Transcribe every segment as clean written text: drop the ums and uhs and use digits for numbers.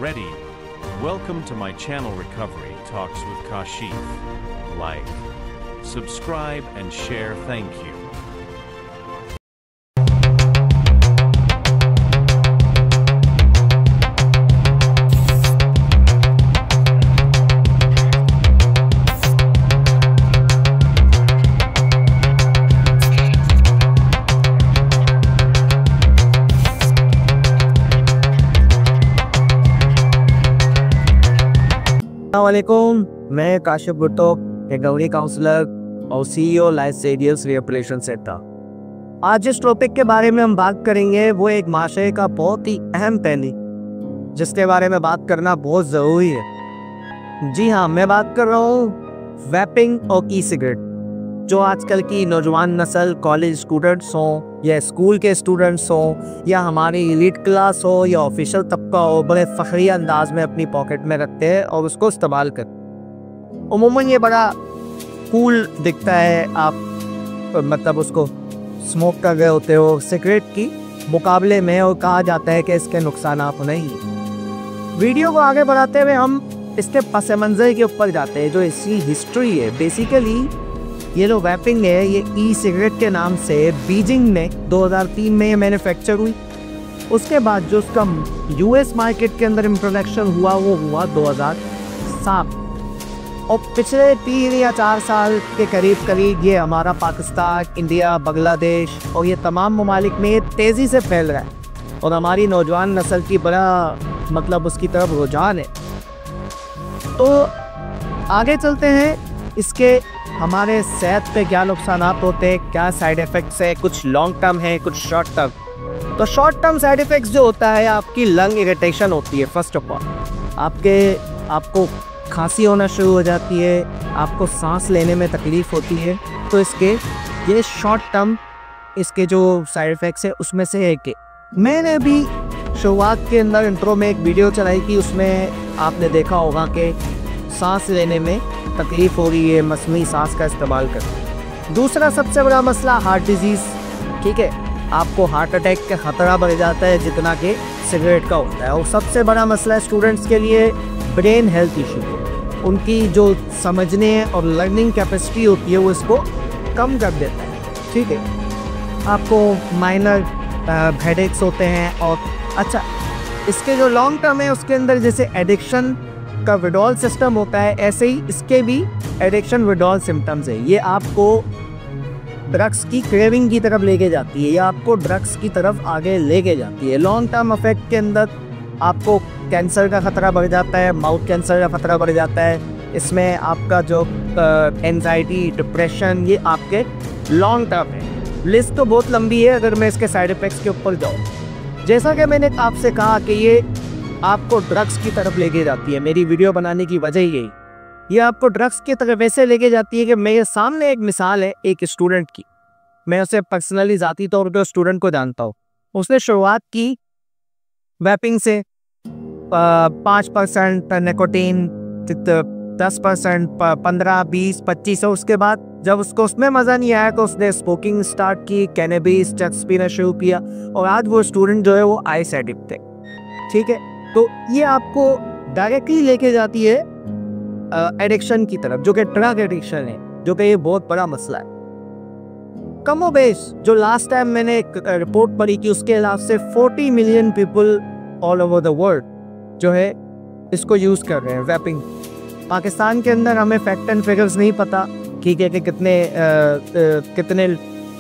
Ready. Welcome to my channel Recovery Talks with Kashif. Like, subscribe and share. Thank you. अस्सलामुअलैकुम, मैं Kashif Bhutto, recovery counsellor और CEO life सेडियल्स rehabilitation centre. आज जिस topic के बारे में हम बात करेंगे वो एक माशरे का बहुत ही अहम पहलू जिसके बारे में बात करना बहुत ज़रूरी है। जी हाँ, मैं बात कर रहा हूँ वैपिंग और ई सिगरेट। जो आजकल की नौजवान नस्ल, कॉलेज स्टूडेंट्स हों या स्कूल के स्टूडेंट्स हों या हमारी एलीट क्लास हो या ऑफिशियल तबका हो, बड़े फ़खरी अंदाज में अपनी पॉकेट में रखते हैं और उसको इस्तेमाल करते। उमूमन ये बड़ा कूल दिखता है, आप मतलब उसको स्मोक कर रहे होते हो सिगरेट की मुकाबले में, और कहा जाता है कि इसके नुकसान आप नहीं। वीडियो को आगे बढ़ाते हुए हम इसके पस मंज़र के ऊपर जाते हैं, जो इसकी हिस्ट्री है। बेसिकली ये जो वैपिंग है ये ई सिगरेट के नाम से बीजिंग में 2003 में ये मैन्युफैक्चर हुई। उसके बाद जो उसका यूएस मार्केट के अंदर इंट्रोडक्शन हुआ वो हुआ 2007, और पिछले 3 या 4 साल के करीब ये हमारा पाकिस्तान, इंडिया, बांग्लादेश और ये तमाम ममालिक में तेज़ी से फैल रहा है और हमारी नौजवान नस्ल की बड़ा मतलब उसकी तरफ रुझान है। तो आगे चलते हैं, इसके हमारे सेहत पे क्या नुकसान होते हैं, क्या साइड इफ़ेक्ट्स है, कुछ लॉन्ग टर्म है, कुछ शॉर्ट टर्म। तो शॉर्ट टर्म साइड इफ़ेक्ट्स जो होता है, आपकी लंग इरिटेशन होती है। फर्स्ट ऑफ ऑल आपको खांसी होना शुरू हो जाती है, आपको सांस लेने में तकलीफ़ होती है। तो ये शॉर्ट टर्म इसके जो साइड इफ़ेक्ट्स है उसमें से एक है। मैंने अभी शुरुआत के अंदर इंट्रो में एक वीडियो चलाई थी, उसमें आपने देखा होगा कि सांस लेने में तकलीफ़ हो रही है मसनूई सांस का इस्तेमाल कर। दूसरा सबसे बड़ा मसला हार्ट डिजीज़, ठीक है, आपको हार्ट अटैक का ख़तरा बढ़ जाता है जितना कि सिगरेट का होता है। और सबसे बड़ा मसला स्टूडेंट्स के लिए ब्रेन हेल्थ इशू है, उनकी जो समझने और लर्निंग कैपेसिटी होती है वो इसको कम कर देता है। ठीक है, आपको माइनर हेडेक्स होते हैं। और अच्छा, इसके जो लॉन्ग टर्म है उसके अंदर जैसे एडिक्शन का विड्रॉल सिस्टम होता है, ऐसे ही इसके भी एडिक्शन विड्रॉल सिम्टम्स है। ये आपको ड्रग्स की क्रेविंग की तरफ लेके जाती है या आपको ड्रग्स की तरफ आगे लेके जाती है। लॉन्ग टर्म इफेक्ट के अंदर आपको कैंसर का ख़तरा बढ़ जाता है, माउथ कैंसर का ख़तरा बढ़ जाता है। इसमें आपका जो एंजाइटी, डिप्रेशन, ये आपके लॉन्ग टर्म है। लिस्ट तो बहुत लंबी है अगर मैं इसके साइड इफ़ेक्ट्स के ऊपर जाऊँ। जैसा कि मैंने आपसे कहा कि ये आपको ड्रग्स की तरफ लेके जाती है। मेरी वीडियो बनाने की वजह यही, ये आपको ड्रग्स की तरफ ऐसे लेके जाती है कि मेरे सामने एक मिसाल है एक स्टूडेंट की। मैं उसे पर्सनली ज़ाती तौर पर स्टूडेंट को जानता हूँ। उसने शुरुआत की वैपिंग से 5% निकोटीन, 10%, 15, 20, 25। और उसके बाद जब उसको उसमें मज़ा नहीं आया तो उसने स्मोकिंग स्टार्ट की, कैनबिस, चक्स पीना शुरू किया, और आज वो स्टूडेंट जो है वो आइस एडिक्ट है। ठीक है, तो ये आपको डायरेक्टली लेके जाती है एडिक्शन की तरफ, जो कि ड्रग एडिक्शन है, जो कि ये बहुत बड़ा मसला है। कमोबेश जो लास्ट टाइम मैंने एक रिपोर्ट पढ़ी कि उसके हिसाब से 40 million people all over the world जो है इसको यूज़ कर रहे हैं वैपिंग। पाकिस्तान के अंदर हमें फैक्ट एंड फिगर्स नहीं पता, ठीक है, कि कितने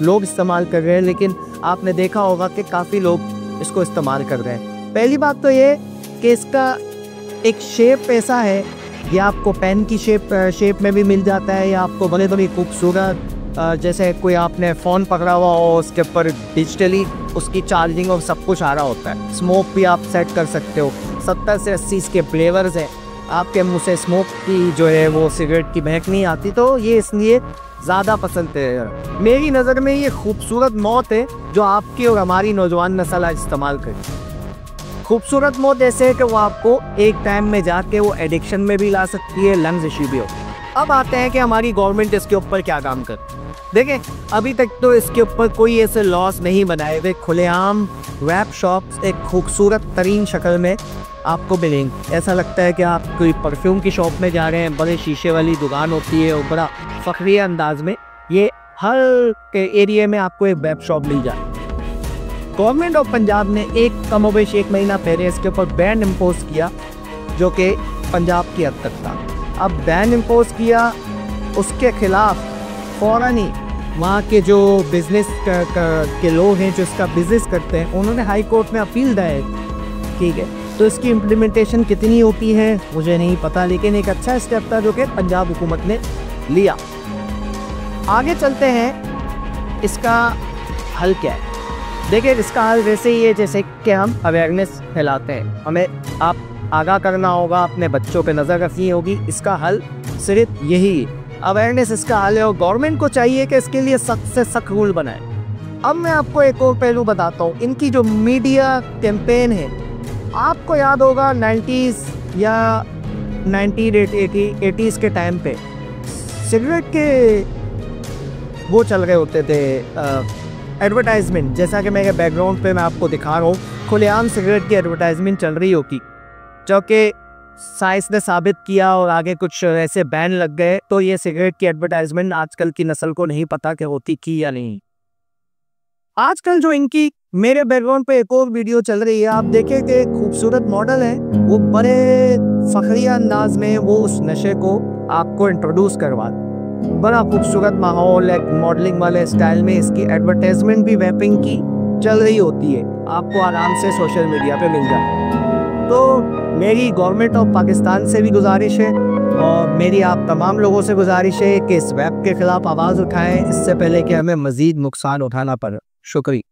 लोग इस्तेमाल कर रहे हैं, लेकिन आपने देखा होगा कि काफ़ी लोग इसको इस्तेमाल कर रहे हैं। पहली बात तो ये कि इसका एक शेप ऐसा है, ये आपको पेन की शेप में भी मिल जाता है, या आपको बड़े बड़ी खूबसूरत जैसे कोई आपने फ़ोन पकड़ा हुआ हो उसके ऊपर डिजिटली उसकी चार्जिंग और सब कुछ आ रहा होता है। स्मोक भी आप सेट कर सकते हो। 70 से 80 इसके फ्लेवर्स हैं। आपके मुँह से स्मोक की जो है वो सिगरेट की महक नहीं आती, तो ये इसलिए ज़्यादा पसंद है। मेरी नज़र में ये खूबसूरत मौत है जो आपकी और हमारी नौजवान नस्ल आज इस्तेमाल करती है। खूबसूरत मौत ऐसे है कि वो आपको एक टाइम में जाके वो एडिक्शन में भी ला सकती है, लंग्स इशू भी होती है। अब आते हैं कि हमारी गवर्नमेंट इसके ऊपर क्या काम कर। देखें, अभी तक तो इसके ऊपर कोई ऐसे लॉस नहीं बनाए हुए। खुलेआम वैप शॉप्स एक खूबसूरत तरीन शक्ल में आपको मिलेंगे। ऐसा लगता है कि आप कोई परफ्यूम की शॉप में जा रहे हैं, बड़े शीशे वाली दुकान होती है और बड़ा फखरी अंदाज में ये हर एरिया में आपको एक वेब शॉप मिल जाए। गवर्नमेंट ऑफ पंजाब ने कमोबेश 1 महीना पहले इसके ऊपर बैन इम्पोज किया, जो कि पंजाब की हद तक था। अब बैन इम्पोज किया, उसके खिलाफ फ़ौरन ही वहाँ के जो बिज़नेस के लोग हैं जो इसका बिज़नेस करते हैं, उन्होंने हाई कोर्ट में अपील दायर, ठीक है। तो इसकी इम्प्लीमेंटेशन कितनी होती है मुझे नहीं पता, लेकिन एक अच्छा स्टेप था जो कि पंजाब हुकूमत ने लिया। आगे चलते हैं, इसका हल क्या है। देखिए, इसका हल वैसे ही है जैसे कि हम अवेयरनेस फैलाते हैं, हमें आप आगाह करना होगा, अपने बच्चों पे नज़र रखनी होगी। इसका हल सिर्फ यही अवेयरनेस इसका हल है, और गवर्नमेंट को चाहिए कि इसके लिए सख्त से सख्त रूल बनाए। अब मैं आपको एक और पहलू बताता हूँ, इनकी जो मीडिया कैंपेन है, आपको याद होगा 90s या 1980s के टाइम पे सिगरेट के वो चल रहे होते थे एडवर्टाइजमेंट। जैसा कि मेरे बैकग्राउंड पे मैं आपको दिखा रहा हूँ, खुलेआम सिगरेट की एडवर्टाइजमेंट चल रही होगी, जो कि साइंस ने साबित किया और आगे कुछ ऐसे बैन लग गए। तो ये सिगरेट की एडवर्टाइजमेंट आजकल की नस्ल को नहीं पता कि होती की या नहीं। आजकल जो इनकी मेरे बैकग्राउंड पे एक और वीडियो चल रही है, आप देखें कि खूबसूरत मॉडल है, वो बड़े फखरिया अंदाज में वो उस नशे को आपको इंट्रोड्यूस करवा, बड़ा खूबसूरत माहौल, एक मॉडलिंग वाले स्टाइल में इसकी एडवर्टाइजमेंट भी वैपिंग की चल रही होती है, आपको आराम से सोशल मीडिया पे मिल जाए। तो मेरी गवर्नमेंट ऑफ पाकिस्तान से भी गुजारिश है और मेरी आप तमाम लोगों से गुजारिश है कि इस वेब के खिलाफ आवाज़ उठाएं, इससे पहले कि हमें मज़ीद नुकसान उठाना पड़े। शुक्रिया।